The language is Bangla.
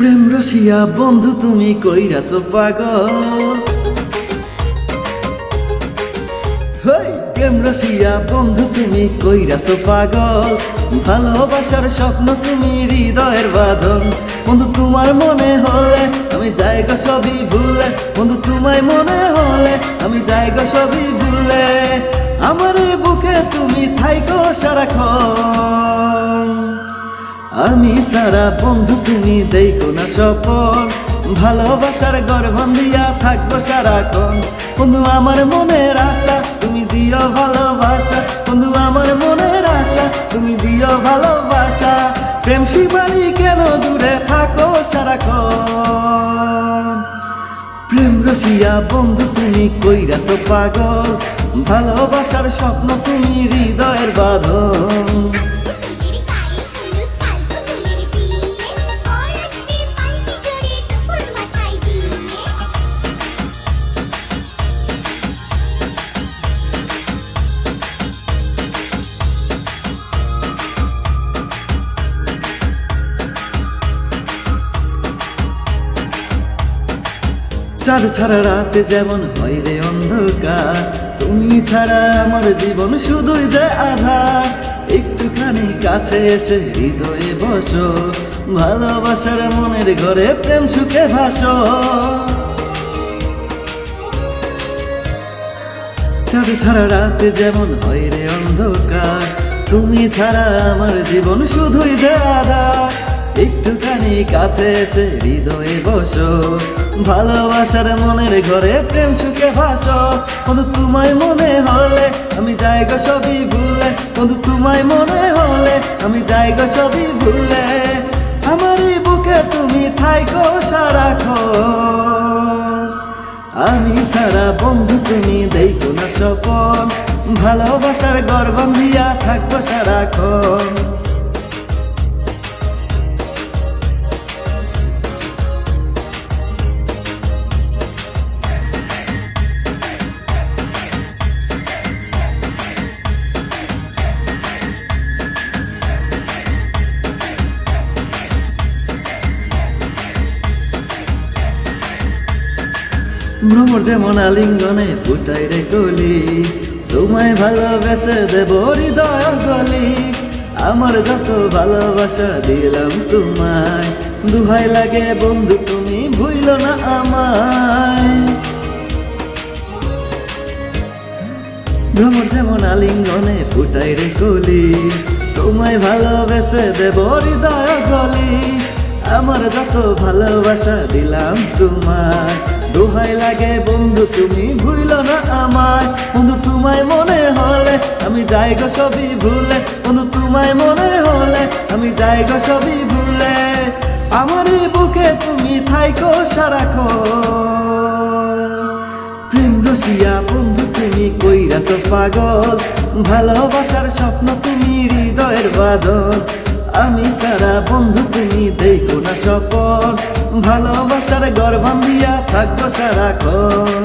প্রেম রসিয়া বন্ধু তুমি কইরাছো পাগল, প্রেম রসিয়া বন্ধু তুমি কইরাছো পাগল। ভালোবাসার স্বপ্ন তুমি হৃদয়ের বাঁধন। বন্ধু তোমার মনে হলে আমি যাইগো সবই ভুলে, বন্ধু তোমায় মনে হলে আমি যাইগো সবই ভুলে। আমার বুকে তুমি থাইকো সারাক্ষণ, আমি সারা বন্ধু তুমি দেইকো না স্বপন। ভালোবাসার গর্ভন দিয়া থাকবো সারাক্ষণ। বন্ধু আমার মনের আশা তুমি দিও ভালোবাসা, বন্ধু আমার মনের আশা তুমি দিও ভালোবাসা। প্রেম শিবানী কেন দূরে থাকো সারাক্ষণ। প্রেম রসিয়া বন্ধু তুমি কইরাছো পাগল, ভালোবাসার স্বপ্ন তুমি হৃদয়ের বাঁধন। চাঁদ ছাড়া রাতে যেমন হয় রে অন্ধকার, তুমি ছাড়া আমার জীবন শুধুই যে আধার। একটুখানি কাছে এসে হৃদয়ে বসো, ভালোবাসার মনের ঘরে প্রেম সুখে ভাসো। চাঁদ ছাড়া রাতে যেমন হয় রে অন্ধকার, তুমি ছাড়া আমার জীবন শুধুই যে আধার। একটুখানি কাছে এসে হৃদয়ে বসো, ভালোবাসার মনের ঘরে প্রেম সুখে ভাসো। বন্ধু তোমায় মনে হলে আমি যাইগো সবই ভুলে, বন্ধু তোমায় মনে হলে আমি যাইগো সবই ভুলে। আমারই বুকে তুমি থাইকো সারাক্ষণ, আমি সারা বন্ধু তুমি দেইকো না স্বপন। ভালোবাসার গর্ভন দিয়া থাকবো সারাক্ষণ। ভ্রমর যেমন আলিঙ্গনে ফুটাই রে কলি, তোমায় ভালোবেসে দেব হৃদয় গলি। আমার যত ভালোবাসা দিলাম তোমায়, দুহাই লাগে বন্ধু তুমি ভুইল না আমায়। ভ্রমর যেমন আলিঙ্গনে ফুটাই রে কলি, তোমায় ভালোবেসে দেব হৃদয় গলি। আমার যত ভালোবাসা দিলাম তোমায়, দোহাই লাগে বন্ধু তুমি ভুইল না আমায়। বন্ধু তোমায় মনে হলে আমি যাইগো সবই ভুলে, বন্ধু তোমায় মনে হলে আমি যাইগো সবই ভুলে। আমারই বুকে তুমি থাইকো সারাক্ষণ। প্রেম রসিয়া বন্ধু তুমি কইরাছো পাগল, ভালোবাসার স্বপ্ন তুমি হৃদয়ের বাঁধন। আমি সারা বন্ধু তুমি দেইকো না স্বপন, ভালোবাসার গর্ভন দিয়া থাকবো সারাক্ষণ।